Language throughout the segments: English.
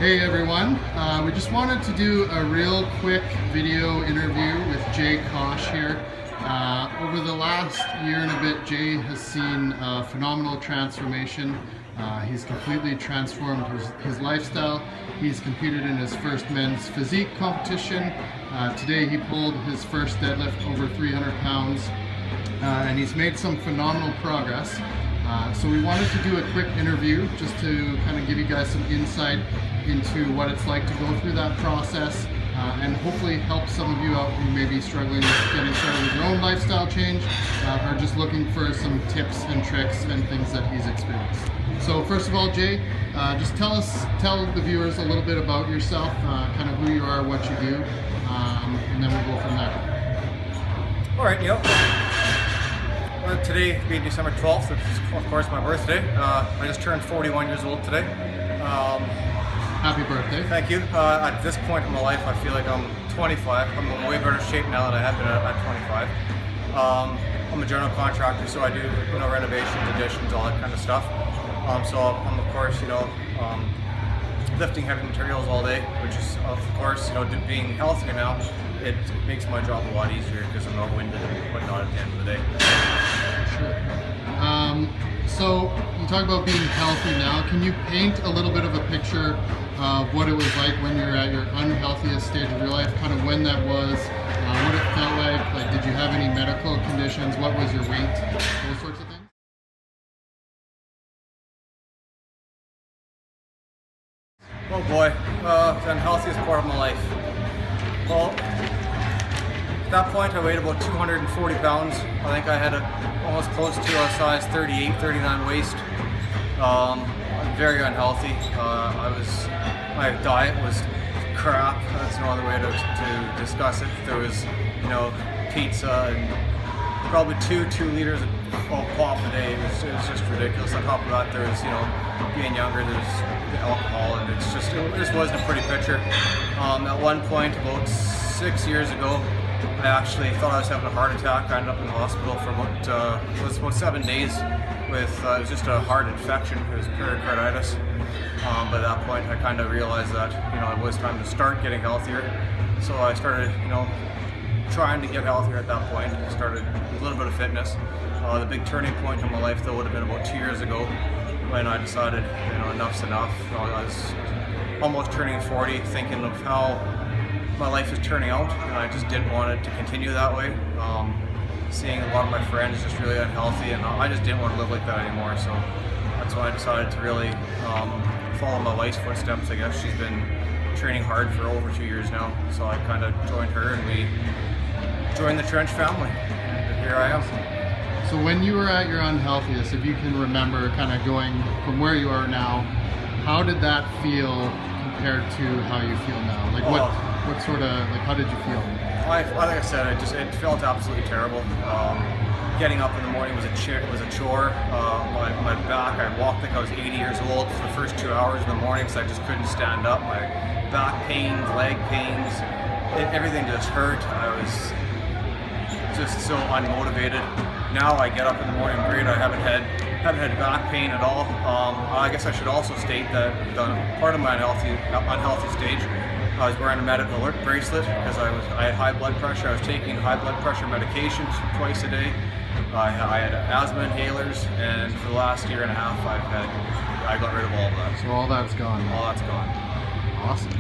Hey everyone, we just wanted to do a real quick video interview with Koch here. Over the last year and a bit, Jay has seen a phenomenal transformation. He's completely transformed his lifestyle. He's competed in his first men's physique competition. Today he pulled his first deadlift over 300 pounds and he's made some phenomenal progress. So we wanted to do a quick interview just to kind of give you guys some insight into what it's like to go through that process and hopefully help some of you out who may be struggling with getting started with your own lifestyle change or just looking for some tips and tricks and things that he's experienced. So first of all, Jay, just tell the viewers a little bit about yourself, kind of who you are, what you do, and then we'll go from there. All right, well, today being December 12th, it's of course my birthday. I just turned 41 years old today. Happy birthday. Thank you. At this point in my life, I feel like I'm 25. I'm in way better shape now than I have been at 25. I'm a general contractor, so I do renovations, additions, all that kind of stuff. So I'm of course lifting heavy materials all day, which is of course being healthier now. It makes my job a lot easier because I'm not winded and whatnot at the end of the day. Sure. So you talk about being healthy now. Can you paint a little bit of a picture of what it was like when you were at your unhealthiest stage of your life, kind of when that was, what it felt like? Like, did you have any medical conditions? What was your weight? Those sorts of things? Oh boy, the unhealthiest part of my life. Well, at that point I weighed about 240 pounds. I think I had almost close to a size 38, 39 waist. I'm very unhealthy. My diet was crap. That's no other way to discuss it. There was, pizza and probably two liters of pop a day. It was just ridiculous. On top of that, there was, being younger, there's the alcohol, and it just wasn't a pretty picture. At one point, about 6 years ago, I actually thought I was having a heart attack. I ended up in the hospital for about 7 days with it was just a heart infection. It was pericarditis. But at that point, I kind of realized that it was time to start getting healthier. So I started trying to get healthier at that point. I started a little bit of fitness. The big turning point in my life though would have been about 2 years ago when I decided enough's enough. I was almost turning 40, thinking of how my life is turning out, and I just didn't want it to continue that way. Seeing a lot of my friends just really unhealthy, and I just didn't want to live like that anymore. So that's why I decided to really follow my wife's footsteps. I guess she's been training hard for over 2 years now, so I kind of joined her, and we joined the Trench family, and here I am. So when you were at your unhealthiest, if you can remember kind of going from where you are now, how did that feel compared to how you feel now? Like what sort of, like how did you feel? Like I said, it felt absolutely terrible. Getting up in the morning was a chore. My back, I walked like I was 80 years old for the first 2 hours in the morning because I just couldn't stand up. My back pains, leg pains, everything just hurt. I was just so unmotivated. Now I get up in the morning great. I haven't had back pain at all. I guess I should also state that part of my unhealthy stage, I was wearing a medical alert bracelet because I had high blood pressure. I was taking high blood pressure medications twice a day. I had asthma inhalers, and for the last year and a half, I got rid of all of that. So all that's gone. All that's gone. Awesome.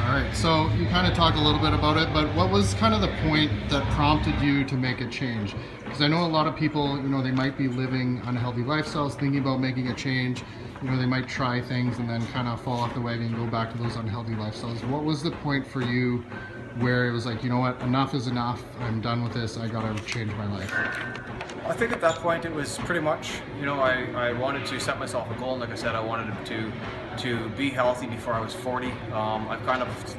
All right. So you kind of talked a little bit about it, but what was kind of the point that prompted you to make a change? Because I know a lot of people, they might be living unhealthy lifestyles, thinking about making a change. They might try things and then kind of fall off the wagon and go back to those unhealthy lifestyles. What was the point for you where it was like, enough is enough, I'm done with this, I gotta change my life? I think at that point it was pretty much, I wanted to set myself a goal, and like I said, I wanted to be healthy before I was 40. I've kind of,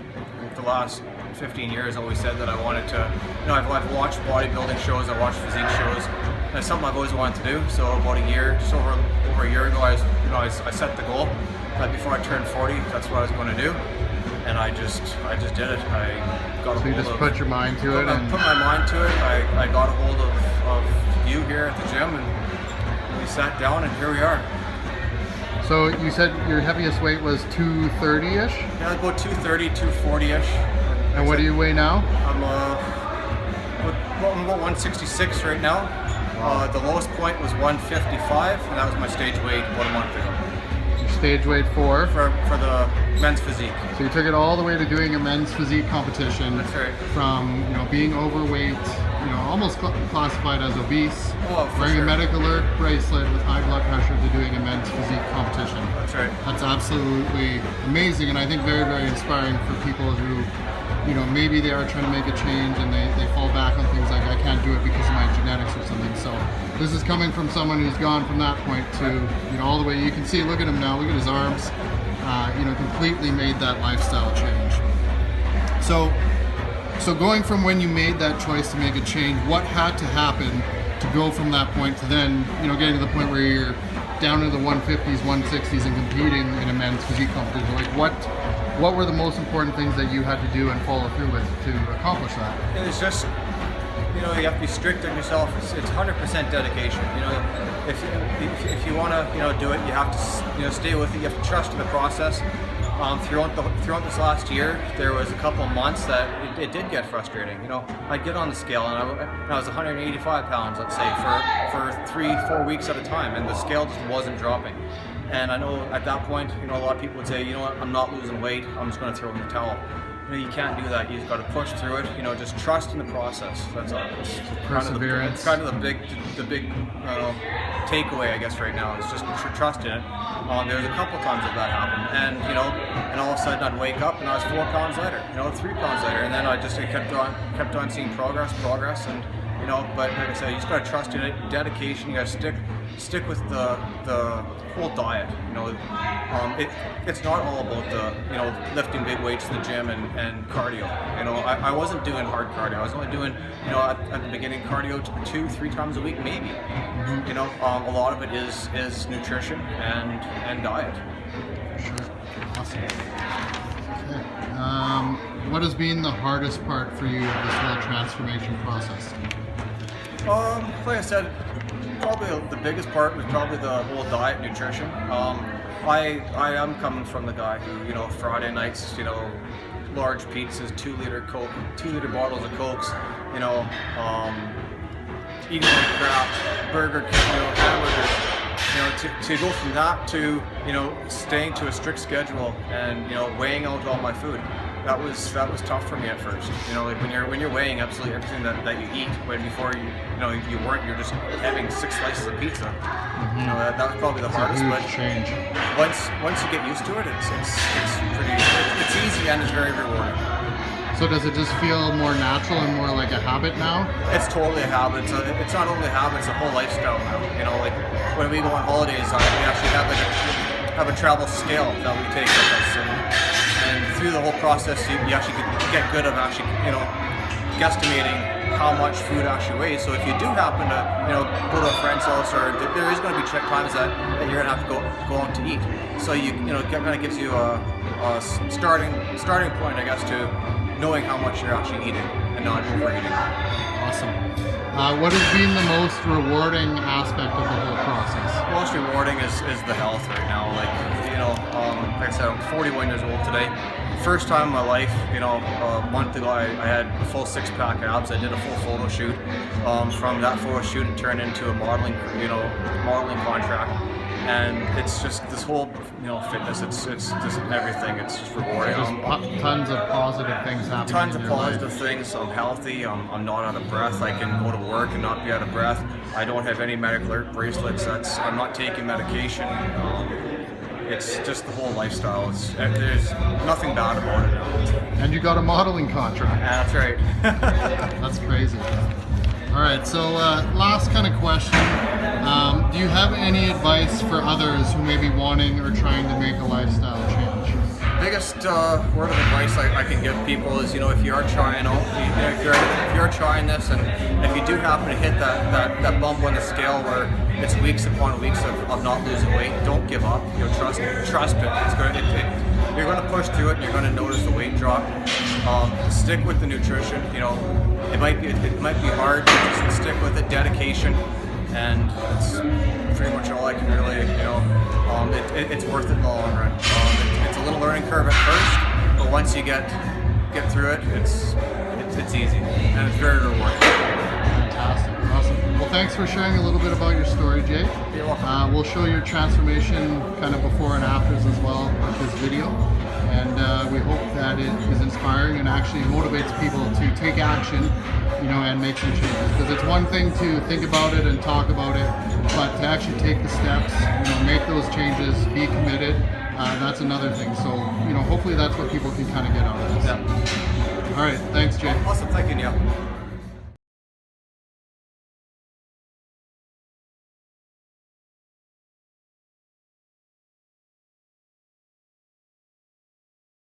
the last 15 years, always said that I wanted to, I've watched bodybuilding shows, I watched physique shows, and it's something I've always wanted to do. So about just over a year ago, I set the goal that before I turned 40, that's what I was going to do. And I just did it. I got a hold of. So you just put your mind to it. Put my mind to it. I got a hold of you here at the gym, and we sat down, and here we are. So you said your heaviest weight was 230-ish? Yeah, about 230, 240-ish. And what do you weigh now? I'm about 166 right now. The lowest point was 155, and that was my stage weight about a month ago. Stage weight for the men's physique. So you took it all the way to doing a men's physique competition. That's right. From being overweight, almost classified as obese, wearing sure. a medical alert bracelet with high blood pressure, to doing a men's physique competition. That's right. That's absolutely amazing, and I think very, very inspiring for people who, maybe they are trying to make a change and they fall back on things like, I can't do it because of my genetics or something. So this is coming from someone who's gone from that point to, all the way. You can see, look at him now, look at his arms, completely made that lifestyle change. So going from when you made that choice to make a change, what had to happen to go from that point to then, getting to the point where you're down to the 150s, 160s and competing in a men's physique competition? Like what were the most important things that you had to do and follow through with to accomplish that? It was just, you have to be strict on yourself. It's 100% dedication. If you want to, do it, you have to, stay with it. You have to trust in the process. Throughout this last year, there was a couple of months that it did get frustrating. I'd get on the scale and I was 185 pounds, let's say, for 3-4 weeks at a time, and the scale just wasn't dropping. And I know at that point, a lot of people would say, I'm not losing weight, I'm just going to throw in the towel. You can't do that. You've got to push through it. Just trust in the process. That's all. Perseverance. It's kind of the big takeaway, I guess, right now. It's just trust in it. There was a couple times that happened, and and all of a sudden I'd wake up and I was 4 pounds lighter, 3 pounds lighter, and then I kept on seeing progress, and but like I said, you just got to trust in it. Dedication. You got to stick with the whole diet. It's not all about the lifting big weights in the gym and cardio. I wasn't doing hard cardio. I was only doing at the beginning cardio 2-3 times a week maybe. A lot of it is nutrition and diet. Sure. Awesome. Okay. What has been the hardest part for you of this whole transformation process? Like I said, probably the biggest part was probably the whole diet, nutrition. I am coming from the guy who, Friday nights, large pizzas, 2-liter Coke, 2-liter bottles of Cokes, eating like crap, Burger King, hamburgers. To go from that to, staying to a strict schedule and, weighing out all my food. That was tough for me at first. Like when you're weighing absolutely everything that you eat, when before you weren't, you're just having 6 slices of pizza. That was probably the hardest. But change. Once you get used to it, it's easy and it's very rewarding. So does it just feel more natural and more like a habit now? It's totally a habit. It's not only a habit; it's a whole lifestyle now. Like when we go on holidays, we actually have a travel scale that we take with us, and through the whole process, you actually get good at actually, guesstimating how much food actually weighs. So if you do happen to, go to a friend's house, or there is going to be times that you're going to have to go out to eat. So it kind of gives you a starting point, I guess, to knowing how much you're actually eating and not overeating. Awesome. What has been the most rewarding aspect of the whole process? Most rewarding is the health right now. Like I said, I'm 41 years old today. First time in my life, a month ago, I had a full 6-pack abs. I did a full photo shoot. From that photo shoot, it turned into a modeling contract. And it's just this whole, fitness. It's just everything. It's just rewarding. Tons of positive things happening. Tons of positive things. I'm healthy. I'm not out of breath. I can go to work and not be out of breath. I don't have any medical alert bracelets. I'm not taking medication. It's just the whole lifestyle. There's nothing bad about it. And you got a modeling contract. That's right. That's crazy. All right, so last kind of question. Do you have any advice for others who may be wanting or trying to make a lifestyle change? Biggest word of advice I can give people is, if you are trying out, if you're trying this, and if you do happen to hit that bump on the scale where it's weeks upon weeks of not losing weight, don't give up. Trust it. You're going to push through it, and you're going to notice the weight drop. Stick with the nutrition. It might be hard, but just stick with it. Dedication. and it's pretty much all I can really, it's worth it in the long run. It's a little learning curve at first, but once you get through it, it's easy and it's very rewarding. Fantastic, awesome. Well, thanks for sharing a little bit about your story, Jay. You're welcome. We'll show your transformation kind of before and afters as well with this video. And we hope that it is inspiring and actually motivates people to take action, and make some changes. Because it's one thing to think about it and talk about it, but to actually take the steps, make those changes, be committed, that's another thing. So, hopefully that's what people can kind of get out of this. Yeah. All right, thanks, Jay. Awesome, thank you, Neil.